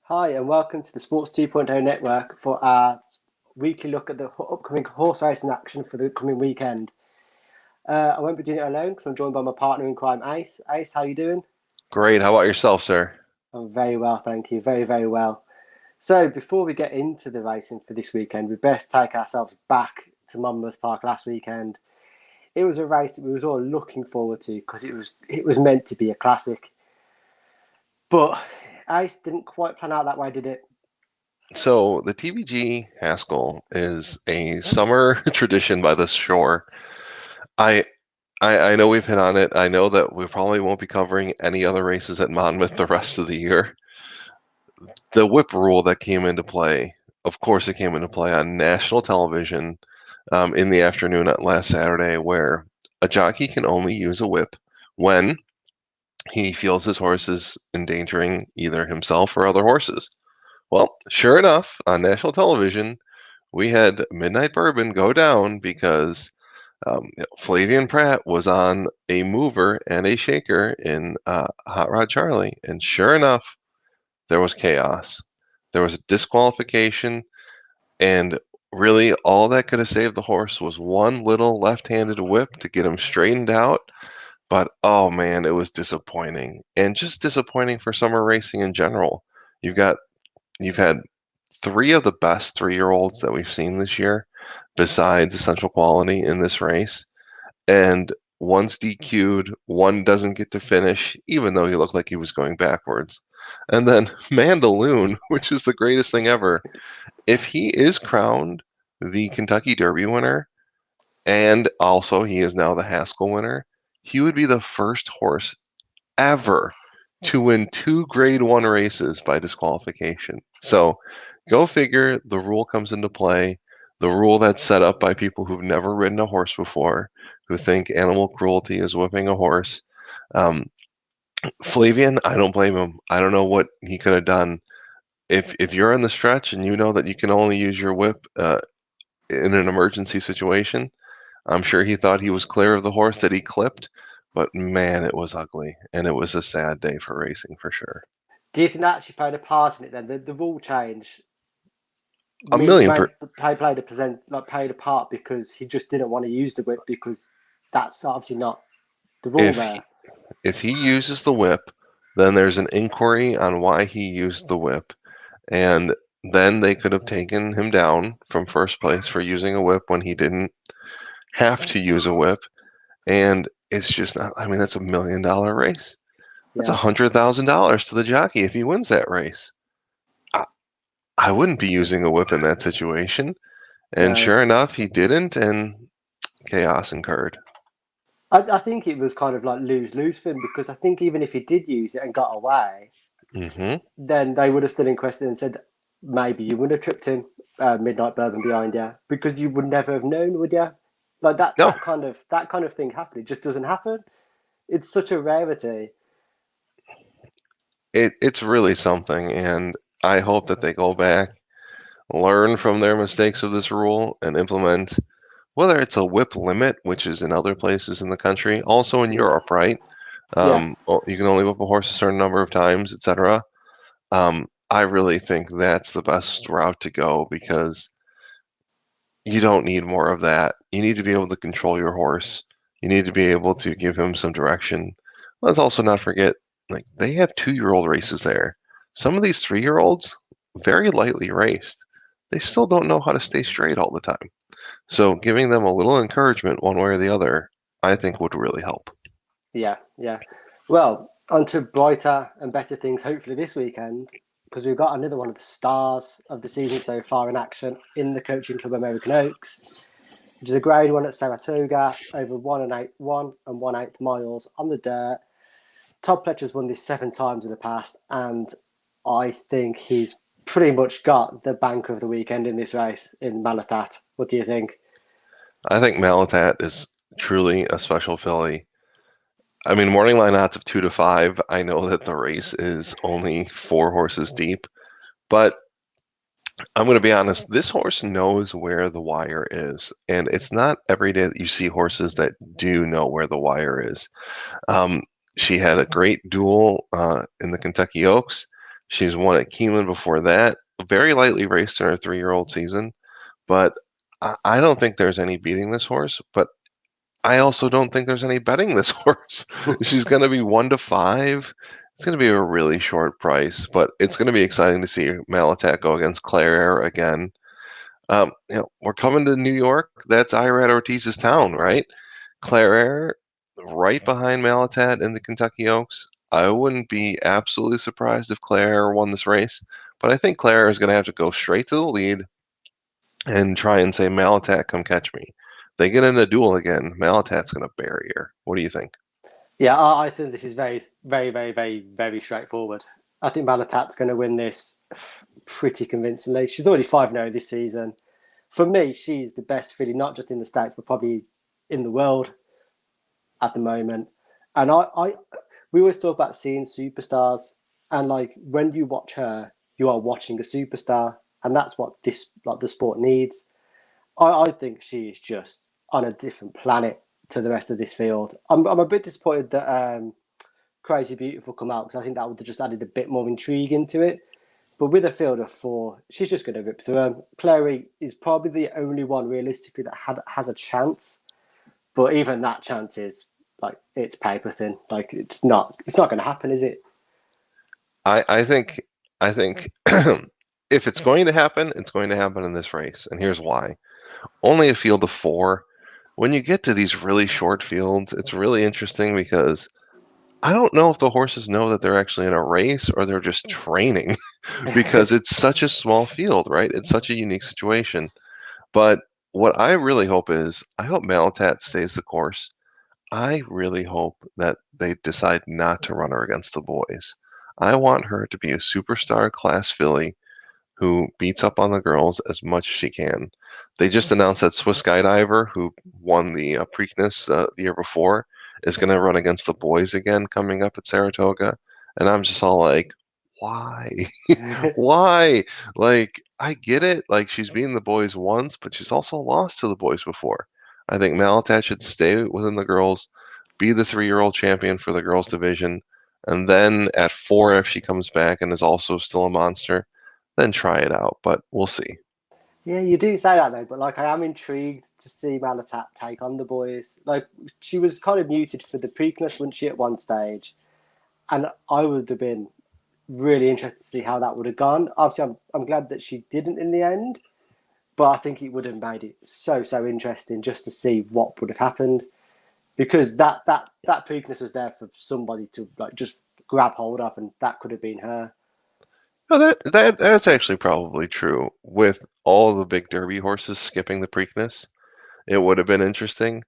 Hi, and welcome to the Sports 2.0 network for our weekly look at the upcoming horse racing action for the coming weekend. I won't be doing it alone because I'm joined by my partner in crime, Ace. Ace, how you doing? Great. How about yourself, sir? I'm very well, thank you. Very, very well. So, before we get into the racing for this weekend, we best take ourselves back to Monmouth Park last weekend. It was a race that we was all looking forward to because it was meant to be a classic. But Ace didn't quite plan out that way, did it? So the TVG Haskell is a summer tradition by the shore. I, I know we've hit on it. I know that we probably won't be covering any other races at Monmouth the rest of the year. The whip rule that came into play, of course, it came into play on national television in the afternoon at last Saturday, where a jockey can only use a whip when he feels his horse is endangering either himself or other horses. Well, sure enough, on national television, we had Midnight Bourbon go down because Flavian Pratt was on a mover and a shaker in Hot Rod Charlie. And sure enough, there was chaos. There was a disqualification, and really all that could have saved the horse was one little left handed whip to get him straightened out. But oh man, it was disappointing. And just disappointing for summer racing in general. You've had three of the best 3-year-olds that we've seen this year, besides Essential Quality in this race. And one's DQ'd, one doesn't get to finish, even though he looked like he was going backwards. And then Mandaloon, which is the greatest thing ever. If he is crowned the Kentucky Derby winner, and also he is now the Haskell winner, he would be the first horse ever to win two Grade 1 races by disqualification. So go figure, the rule comes into play. The rule that's set up by people who've never ridden a horse before, who think animal cruelty is whipping a horse. Um, Flavian, I don't blame him. I don't know what he could have done. If you're in the stretch and you know that you can only use your whip in an emergency situation, I'm sure he thought he was clear of the horse that he clipped, but man, it was ugly, and it was a sad day for racing for sure. Do you think that actually played a part in it then? The rule change A made, million per made played a present like played a part because he just didn't want to use the whip because that's obviously not the rule if there. he, if he uses the whip, then there's an inquiry on why he used the whip, and then they could have taken him down from first place for using a whip when he didn't have to use a whip. And it's just not. I mean, that's $1 million race. That's Yeah, $100,000 to the jockey if he wins that race. I, I wouldn't be using a whip in that situation. And no, sure enough, he didn't, and chaos incurred. I think it was kind of like lose lose for him because I think even if he did use it and got away, Hmm. then they would have still inquested and said maybe you would have tripped him midnight bourbon behind you because you would never have known, would you? Like that No, that kind of thing happened. It just doesn't happen. It's such a rarity. it's really something, and I hope that they go back, learn from their mistakes of this rule, and implement whether it's a whip limit, which is in other places in the country, also in Yeah, Europe, right? yeah, Well, you can only whip a horse a certain number of times, etc. I really think that's the best route to go because you don't need more of that. You need to be able to control your horse. You need to be able to give him some direction. Let's also not forget, like they have 2-year-old races there. Some of these 3-year-olds, very lightly raced. They still don't know how to stay straight all the time. So giving them a little encouragement one way or the other, I think would really help. yeah, yeah. Well, on to brighter and better things hopefully this weekend because we've got another one of the stars of the season so far in action in the Coaching Club American Oaks, which is a grade one at Saratoga over 1 and 1/8 miles on the dirt. Todd Pletcher's won this 7 times in the past, and I think he's pretty much got the bank of the weekend in this race in Malathat. What do you think? I think Malatat is truly a special filly. I mean, morning line odds of 2 to 5. I know that the race is only 4 horses deep, but I'm going to be honest. This horse knows where the wire is, and it's not every day that you see horses that do know where the wire is. Um, she had a great duel in the Kentucky Oaks. She's won at Keeneland before that. Very lightly raced in her 3-year-old season, but I don't think there's any beating this horse. But I also don't think there's any betting this horse. She's going to be 1 to 5. It's going to be a really short price, but it's going to be exciting to see Malatat go against Claire again. We're coming to New York. That's Irad Ortiz's town, right? Claire, right behind Malatat in the Kentucky Oaks. I wouldn't be absolutely surprised if Claire won this race, but I think Claire is going to have to go straight to the lead and try and say, Malatat, come catch me. They get in a duel again. Malatat's going to bury her. What do you think? Yeah, I think this is very straightforward. I think Malatat's going to win this pretty convincingly. She's already 5-0 this season. For me, she's the best filly, not just in the States, but probably in the world at the moment. And we always talk about seeing superstars, and like when you watch her, you are watching a superstar, and that's what this like the sport needs. I think she is just on a different planet to the rest of this field. I'm a bit disappointed that Crazy Beautiful come out because I think that would have just added a bit more intrigue into it. But with a field of four, she's just going to rip through them. Clary is probably the only one realistically that has a chance, but even that chance is like it's paper thin. Like it's not going to happen, is it? I think I think if it's going to happen, it's going to happen in this race, and here's why. Only a field of 4. When you get to these really short fields, it's really interesting because I don't know if the horses know that they're actually in a race or they're just training because it's such a small field, right? It's such a unique situation. But what I really hope is I hope Malatat stays the course. I really hope that they decide not to run her against the boys. I want her to be a superstar class filly who beats up on the girls as much as she can. They just announced that Swiss skydiver, who won the Preakness the year before, is going to run against the boys again coming up at Saratoga. And I'm just all like, why? Why? Like, I get it. Like, she's beaten the boys once, but she's also lost to the boys before. I think Malatat should stay within the girls, be the 3-year-old champion for the girls division, and then at 4, if she comes back and is also still a monster, then try it out. But we'll see. Yeah, you do say that though, but like I am intrigued to see Malatat take on the boys. Like she was kind of muted for the Preakness, wasn't she, at one stage? And I would have been really interested to see how that would have gone. Obviously, I'm glad that she didn't in the end, but I think it would have made it so interesting just to see what would have happened because that Preakness was there for somebody to like just grab hold of, and that could have been her. No, that's actually probably true. With all the big Derby horses skipping the Preakness, it would have been interesting.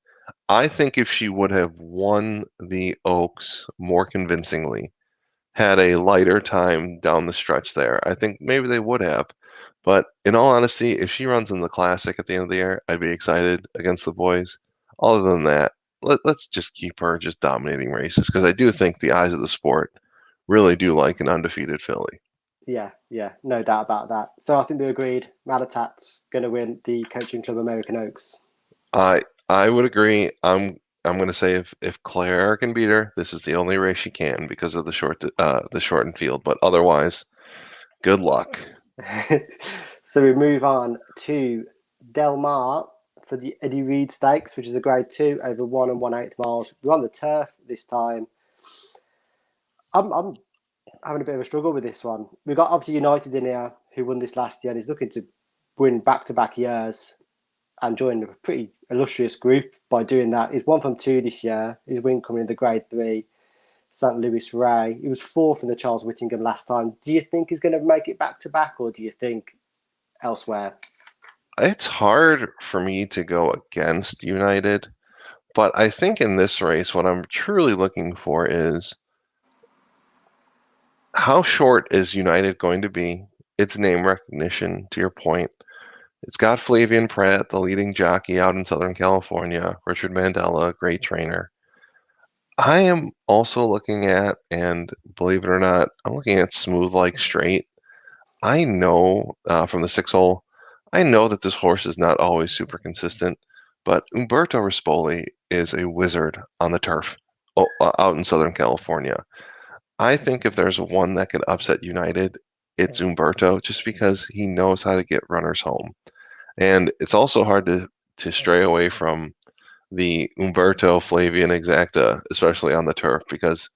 I think if she would have won the Oaks more convincingly, had a lighter time down the stretch there, I think maybe they would have. But in all honesty, if she runs in the Classic at the end of the year, I'd be excited against the boys. Other than that, let's just keep her just dominating races because I do think the eyes of the sport really do like an undefeated filly. Yeah, no doubt about that. So I think we agreed Malatat's going to win the Coaching Club American Oaks. I I would agree. I'm going to say if Claire can beat her, this is the only race she can because of the shortened field. But otherwise, good luck. So we move on to Del Mar for the Eddie Reed Stakes, which is a Grade 2 over 1 1/8 miles. We're on the turf this time. I'm having a bit of a struggle with this one. We've got obviously United in here who won this last year and is looking to win back-to-back years and join a pretty illustrious group by doing that. He's 1 from 2 this year. His win coming in the Grade 3. St. Louis Ray. He was fourth in the Charles Whittingham last time. Do you think he's going to make it back to back, or do you think elsewhere? It's hard for me to go against United, but I think in this race, what I'm truly looking for is how short is United going to be? Its name recognition, to your point. It's got Flavian Pratt, the leading jockey out in Southern California, Richard Mandela, great trainer. I am also looking at, and believe it or not, I'm looking at Smooth Like Straight. I know from the 6 hole, I know that this horse is not always super consistent, but Umberto Rispoli is a wizard on the turf out in Southern California. I think if there's one that could upset United, it's Umberto, just because he knows how to get runners home. And it's also hard to stray away from the Umberto Flavian exacta, especially on the turf, because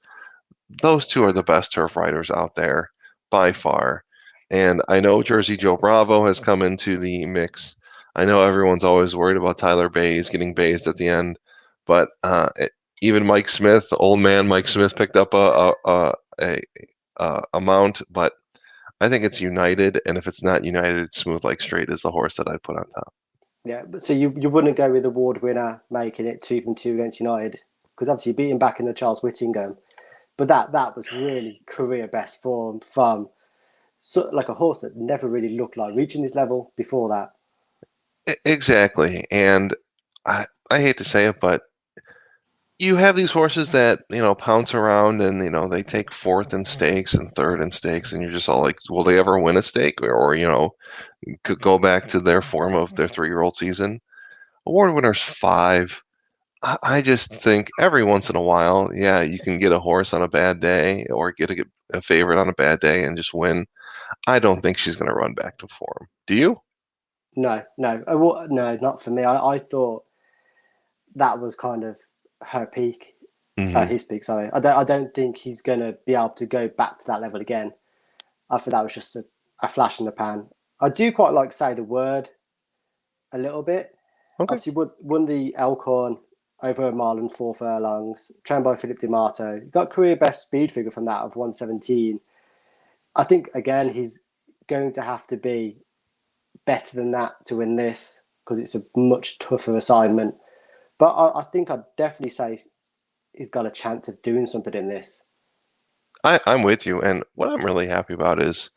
those two are the best turf riders out there by far. And I know Jersey Joe Bravo has come into the mix. I know everyone's always worried about Tyler Bays getting based at the end, but even Mike Smith, old man Mike Smith, picked up a mount. But I think it's United, and if it's not United, it's Smooth Like Straight is the horse that I'd put on top. Yeah, but so you wouldn't go with the award winner making it 2 from 2 against United because obviously beating back in the Charles Whittingham, but that was really career best form from like a horse that never really looked like reaching this level before that. Exactly, and I hate to say it, but you have these horses that pounce around and they take fourth in stakes and third in stakes, and you're just all like, will they ever win a stake, or could go back to their form of their 3-year-old season? Award winners 5. I just think every once in a while, yeah, you can get a horse on a bad day or get a favorite on a bad day and just win. I don't think she's going to run back to form. Do you? No, no, no, not for me. I thought that was kind of her peak, Hmm. his peak. Sorry, I don't think he's going to be able to go back to that level again. I think that was just a flash in the pan. I do quite like Say the Word a little bit. Okay. Obviously, won the Elkhorn over a mile and 4 furlongs, trained by Philip D'Amato. Got career best speed figure from that of 117. I think, again, he's going to have to be better than that to win this because it's a much tougher assignment. But I think I'd definitely say he's got a chance of doing something in this. I'm with you, and what I'm really happy about is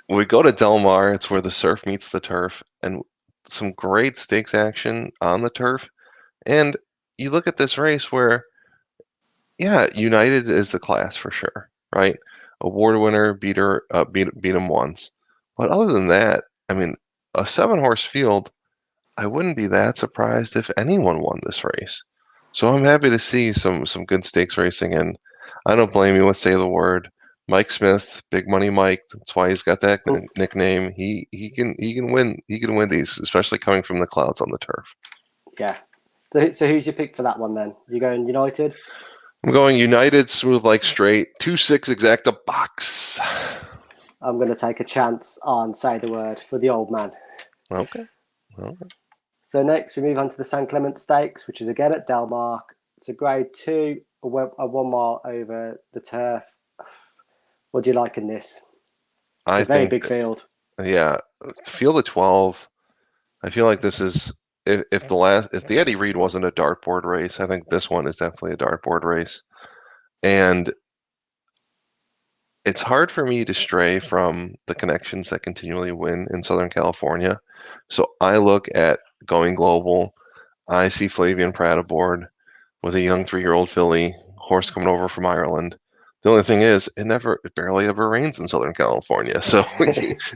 we go to Del Mar. It's where the surf meets the turf, and some great stakes action on the turf. And you look at this race where, yeah, United is the class for sure, right? Award winner, beat him once. But other than that, I mean, a 7-horse field, I wouldn't be that surprised if anyone won this race. So I'm happy to see some good stakes racing, and I don't blame you. Let's say the word. Mike Smith, Big Money Mike. That's why he's got that nickname. He can win these, especially coming from the clouds on the turf. Yeah. So who's your pick for that one then? You going United? I'm going United, Smooth Like Straight, 2-6 exacta box. I'm going to take a chance on Say the Word for the old man. Okay. Well, So next we move on to the San Clemente Stakes, which is again at Delmark. It's a grade 2, a 1 mile over the turf. What do you like in this? It's I a very think, big field. yeah, field of 12. I feel like this is if the Eddie Reed wasn't a dartboard race, I think this one is definitely a dartboard race. And it's hard for me to stray from the connections that continually win in Southern California. So I look at going global. I see Flavian Pratt aboard with a young 3-year-old filly horse coming over from Ireland. The only thing is, it barely ever rains in Southern California. So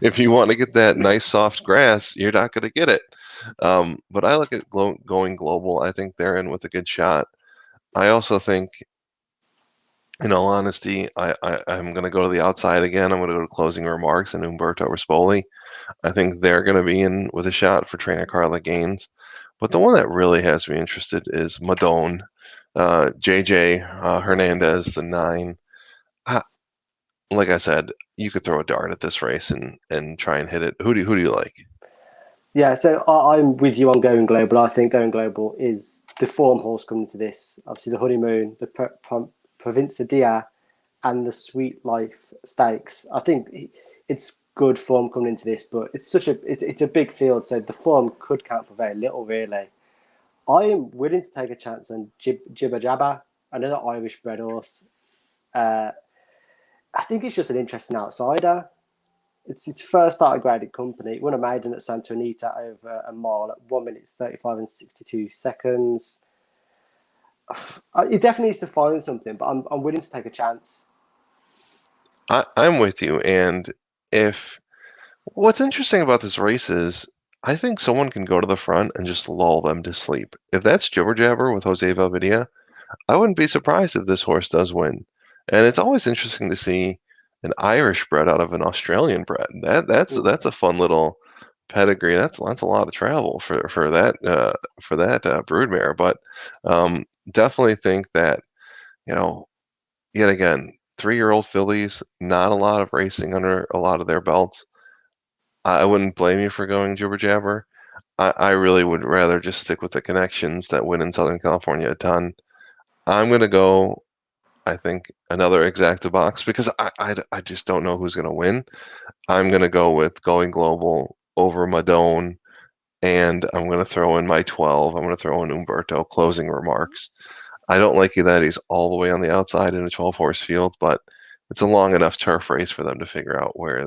if you want to get that nice soft grass, you're not going to get it. But I look at going global. I think they're in with a good shot. I also think, in all honesty, I'm going to go to the outside again. I'm going to go to closing remarks and Umberto Rispoli. I think they're going to be in with a shot for trainer Carla Gaines. But the one that really has me interested is Madone, JJ Hernandez, the 9. I, like I said, you could throw a dart at this race and try and hit it. Who do you like? Yeah, so I'm with you on going global. I think going global is the form horse coming to this. Obviously, the honeymoon, the Provincia Dia, and the Sweet Life Stakes. I think it's good form coming into this, but it's a big field, so the form could count for very little, really. I am willing to take a chance on Jibba Jabba, another Irish bred horse. Uh, I think it's just an interesting outsider. It's its first start at graded company. It won a maiden at Santa Anita over a mile at 1 minute 35 and 62 seconds. It definitely needs to find something, but I'm willing to take a chance. I'm with you. And if what's interesting about this race is, I think someone can go to the front and just lull them to sleep. If that's Jibber Jabber with Jose Valvidia, I wouldn't be surprised if this horse does win. And it's always interesting to see an Irish bred out of an Australian bred. That's Mm. a fun little pedigree. That's a lot of travel for that broodmare. But definitely think that you know yet again 3-year-old fillies, not a lot of racing under a lot of their belts. I wouldn't blame you for going jibber jabber. I really would rather just stick with the connections that win in Southern California a ton. I'm gonna go. I think another exacta box because I just don't know who's gonna win. I'm gonna go with going global over Madone, and I'm gonna throw in my 12. I'm gonna throw in Umberto closing remarks. I don't like that he's all the way on the outside in a 12 horse field, but it's a long enough turf race for them to figure out where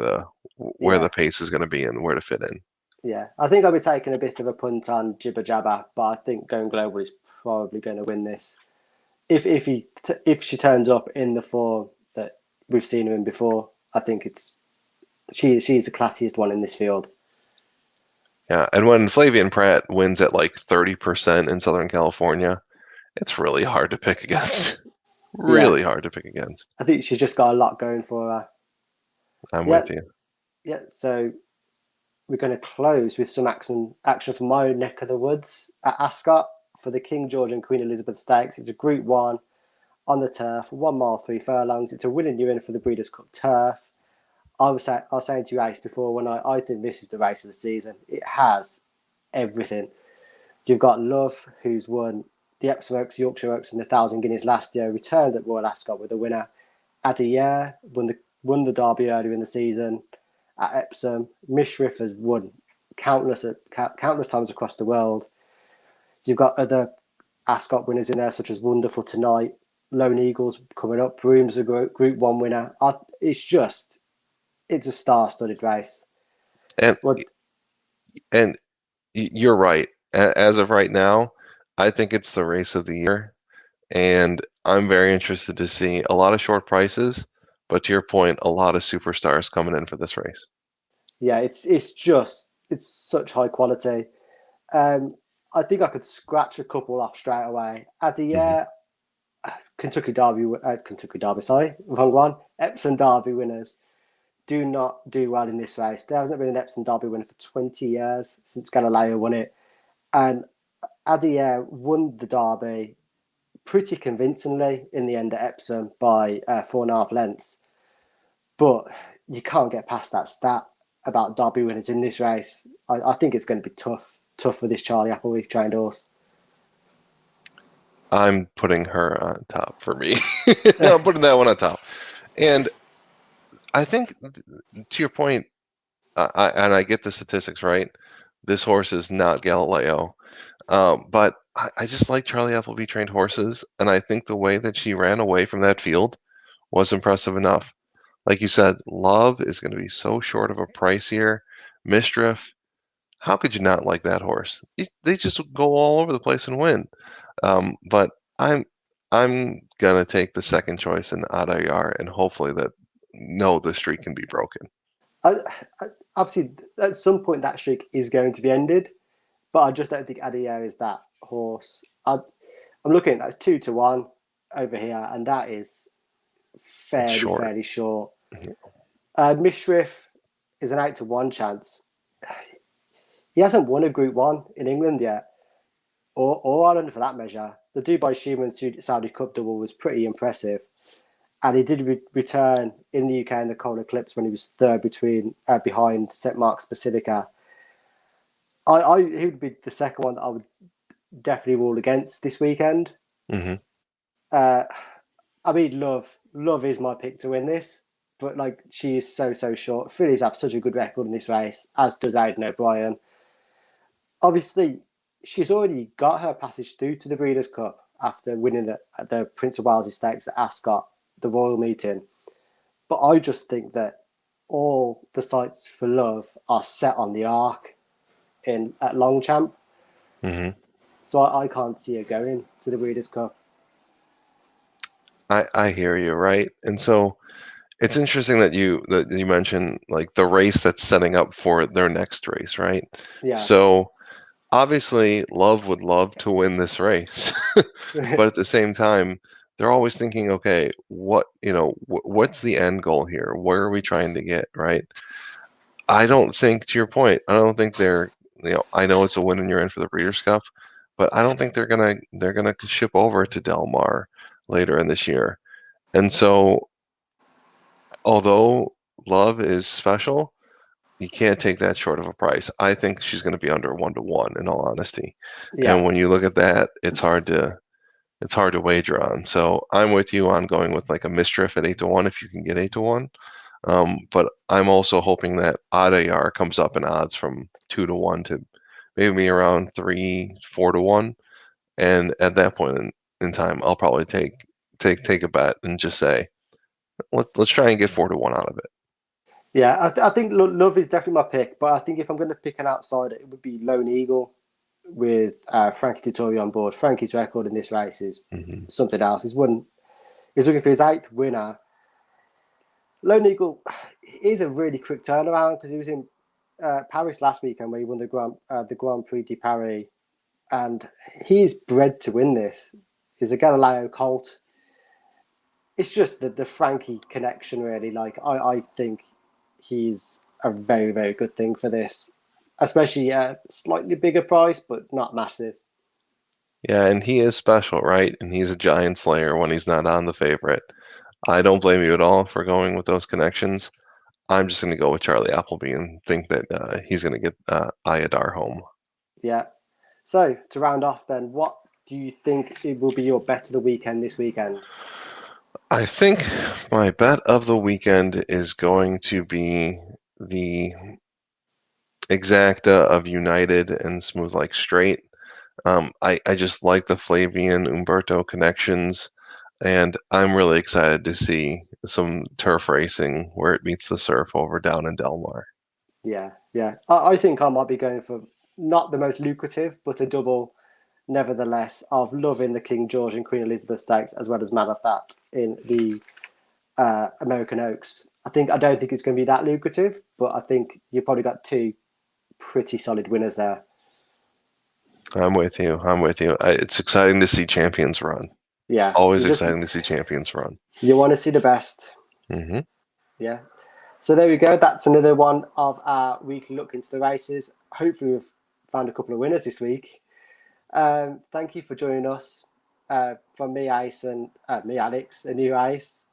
Yeah, the pace is going to be and where to fit in. yeah. I think I'll be taking a bit of a punt on Jibber Jabber, but I think Going Global is probably going to win this. If she turns up in the form that we've seen her in before, I think she's the classiest one in this field. Yeah, and when Flavian Pratt wins at like 30% in Southern California, it's really hard to pick against. Yeah, Really hard to pick against. I think she's just got a lot going for her. I'm Yeah, with you. yeah. So we're going to close with some action from my neck of the woods at Ascot for the King George and Queen Elizabeth Stakes. It's a Group 1 on the turf, 1 mile, 3 furlongs. It's a winning new in for the Breeders' Cup turf. I was saying to you, Ace, before when I think this is the race of the season. It has everything. You've got Love, who's won the Epsom Oaks, Yorkshire Oaks, and the Thousand Guineas last year, returned at Royal Ascot with a winner. Adair won the Derby earlier in the season at Epsom. Mishriff has won countless times across the world. You've got other Ascot winners in there, such as Wonderful Tonight, Lone Eagles coming up. Broom's a Group 1 winner. It's a star-studded race. And Well, and you're right. As of right now, I think it's the race of the year, and I'm very interested to see a lot of short prices, but to your point, a lot of superstars coming in for this race. yeah, it's such high quality. Um, I think I could scratch a couple off straight away. Hmm. Adair, Kentucky Derby, sorry, wrong one. Epsom Derby winners do not do well in this race. There hasn't been an Epsom Derby winner for 20 years since Galileo won it. And Adair won the Derby pretty convincingly in the end at Epsom by 4.5 lengths. But you can't get past that stat about Derby winners in this race. I think it's going to be tough for this Charlie Appleby trained horse. I'm putting her on top for me. I'm putting that one on top. And I think, to your point, and I get the statistics right. This horse is not Galileo, but I just like Charlie Appleby trained horses, and I think the way that she ran away from that field was impressive enough. Like you said, Love is going to be so short of a price here. Mistress, how could you not like that horse? They just go all over the place and win. But I'm gonna take the second choice in Adayar, and hopefully that no, the streak can be broken. I, Obviously, at some point that streak is going to be ended, but I just don't think Adair is that horse. I'm looking. That's 2-1 over here, and that is It's short. fairly short. Mhm. Mishriff is an 8-1 chance. He hasn't won a Group 1 in England yet, or Ireland for that measure. The Dubai Shuman Saudi Cup double was pretty impressive, and he did return in the UK in the Cold Eclipse when he was third behind St Mark's Basilica. He would be the second one that I would definitely rule against this weekend. Mhm. Uh, I mean, Love is my pick to win this, but like she is so short. Phillies have such a good record in this race, as does Aidan O'Brien. Obviously, she's already got her passage through to the Breeders' Cup after winning the Prince of Wales Stakes at Ascot, the Royal Meeting. But I just think that all the sights for Love are set on the arc in at Longchamp, Mhm. so I can't see her going to the Breeders' Cup. I hear you, right? And so it's interesting that you mentioned like the race that's setting up for their next race, right? Yeah, So obviously, Love would love to win this race, but at the same time, they're always thinking, okay, what's the end goal here? Where are we trying to get, right? I don't think, to your point, I don't think I know it's a win and you're in for the Breeders' Cup, but I don't think they're gonna ship over to Del Mar later in this year. And so, although Love is special, you can't take that short of a price. I think she's going to be under 1-to-1 in all honesty. Yeah, And when you look at that, it's hard to wager on. So I'm with you on going with like a Mistriff at 8-to-1 if you can get 8-to-1. But I'm also hoping that Adayar comes up in odds from 2-to-1 to maybe around 3-4-to-1. And at that point in time, I'll probably take a bet and just say, let's try and get 4-to-1 out of it. yeah. I think Love is definitely my pick, but I think if I'm going to pick an outsider, it would be Lone Eagle with Frankie Dettori on board. Frankie's record in this race is Hmm. something else. He's looking for his 8th winner. Lone Eagle is a really quick turnaround because he was in Paris last weekend where he won the Grand Prix de Paris, and he's bred to win this. He's a Galileo colt. It's just the Frankie connection, really. Like I think he's a very, very good thing for this, especially at a slightly bigger price, but not massive. Yeah, and he is special, right? And he's a giant slayer when he's not on the favorite. I don't blame you at all for going with those connections. I'm just going to go with Charlie Appleby and think that he's going to get Ayadar home. Yeah. So to round off, then, what do you think it will be your bet of the weekend this weekend? I think my bet of the weekend is going to be the exacta of United and Smooth Like Straight. I just like the Flavian Umberto connections, and I'm really excited to see some turf racing where it meets the surf over down in Del Mar. Yeah, yeah. I think I might be going for not the most lucrative, but a double, nevertheless, of loving the King George and Queen Elizabeth stakes as well as Malafat in the American Oaks. I don't think it's going to be that lucrative, but I think you probably got two pretty solid winners there. I'm with you. I'm with you. It's exciting to see champions run. Yeah, Always exciting to see champions run. you want to see the best. Hmm. Yeah. So there we go. That's another one of our weekly look into the races. Hopefully, we've found a couple of winners this week. Thank you for joining us. From me, Ice, and me, Alex, a new Ice.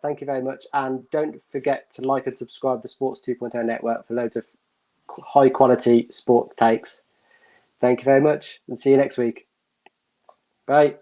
Thank you very much. And don't forget to like and subscribe to Sports 2.0 Network for loads of high quality sports takes. Thank you very much and see you next week. Bye.